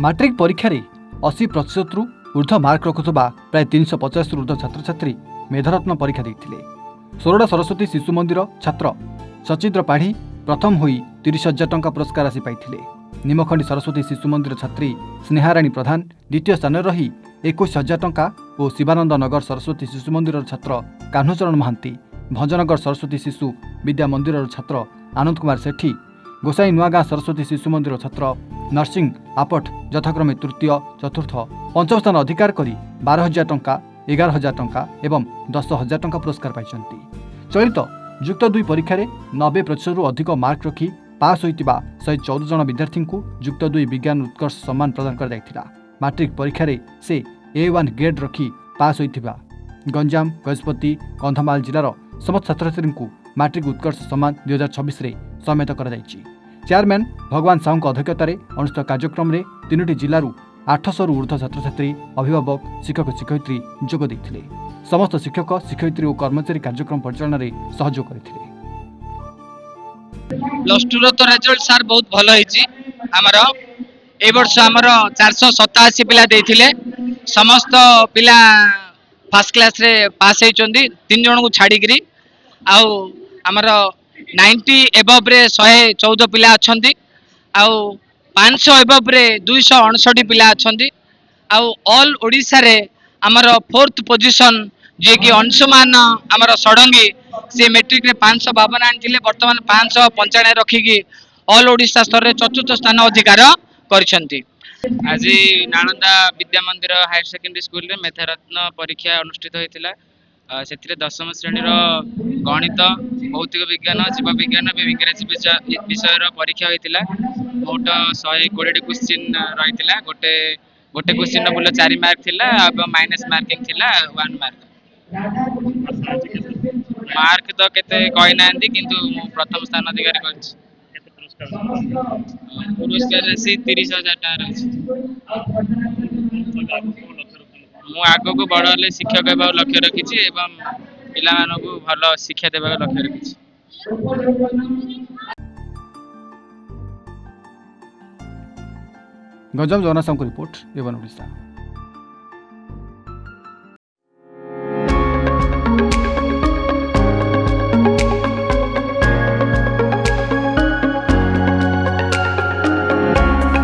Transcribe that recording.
Matric परीक्षा 80% रु ऊर्ध्व मार्क रखुवा प्राय 350 ऊर्ध्व छात्र छात्री मेधारत्न परीक्षा देते। सोरडा सरस्वती शिशु मंदिर छात्र सचिद्र पाढ़ी प्रथम होई 30,000 टंका पुरस्कार राशि पाइथिले। निमखंडी सरस्वती शिशु मंदिर छात्री स्नेहाराणी प्रधान द्वितीय स्थान रही 21,000 टंका और शिवानंद नगर सरस्वती शिशु मंदिर छात्र कान्हूचरण महांती, भंजनगर सरस्वती शिशु विद्या मंदिर छात्र आनंद कुमार सेठी, गोसाई नुआगाँ सरस्वती शिशु मंदिर छात्र नरसिंह आपट यथाक्रमे तृतीय चतुर्थ पंचम स्थान अधिकार करी 12,000 टंका 11,000 टंका एवं 10,000 टंका पुरस्कार पाइछन्ति। चलित युक्त 2 परीक्षा 90% रु अधिक मार्क रखी पास होइतिबा 114 जन विद्यार्थी को युक्त 2 विज्ञान उत्कर्ष सम्मान प्रदान कर जायथिला। मैट्रिक परीक्षा से A1 ग्रेड रखी पास होइतिबा गंजाम गजपति कंधमाल जिलार समस्त छात्रछात्री को मैट्रिक उत्कर्ष सम्मान 2026 रे सम्मानित करा जायछि। चेयरमैन भगवान साहू अध्यक्षतार अनुष्ठित कार्यक्रम में 3टी जिलूर 800 रु ऊर्ध्व छात्र छात्री अभिभावक शिक्षक शिक्षयित्री जोग देथिले। समस्त शिक्षक शिक्षयित्री और कर्मचारी कार्यक्रम परिचालन में सहयोग करथिले। प्लस 2 रो तो रिजल्ट सार बहुत भलो हिची। हमर ए वर्ष हमर 487 पिला देथिले। समस्त पिला फर्स्ट क्लास रे पास हेचोंदी 3 जन को छाडी करी आउ हमर 90 एबव रे 114 पिला अछंती आउ 500 एबव रे 269 पिला अछंती आउ ऑल ओडिसा रे हमर 4th पोजीशन जे कि अंशुमान हमर सडंगी से मैट्रिक रे 552 आनथिले। वर्तमान 595 रखी की ऑल ओडिसा स्तर रे चतुर्थ स्थान अधिकार करछंती। आज नालंदा विद्या मंदिर हायर सेकेंडरी स्कूल रे मेधारत्न परीक्षा अनुष्ठित होइतिला। से 10वीं श्रेणी गणित भौतिक विज्ञान जीव विज्ञान इंग्राजी विषय परीक्षा होइतिला। मोट 120 क्वेश्चन रहितिला। गोटे क्वेश्चन रो मूल्य 4 मार्क थिला एवं माइनस मार्किंग थिला 1 मार्क। मार्क तो केते कहि नांदी किंतु प्रथम स्थान अधिकारी करछि। पुरस्कार राशि 30,000 टका रहिछि। मु आगो को बड़ ले शिक्षक हेबा लक्ष्य रखिछि एवं पिला मानको भलो शिक्षा देबा लक्ष्य रखिछि। गंजाम जनसांको रिपोर्ट एवं ओडिशा।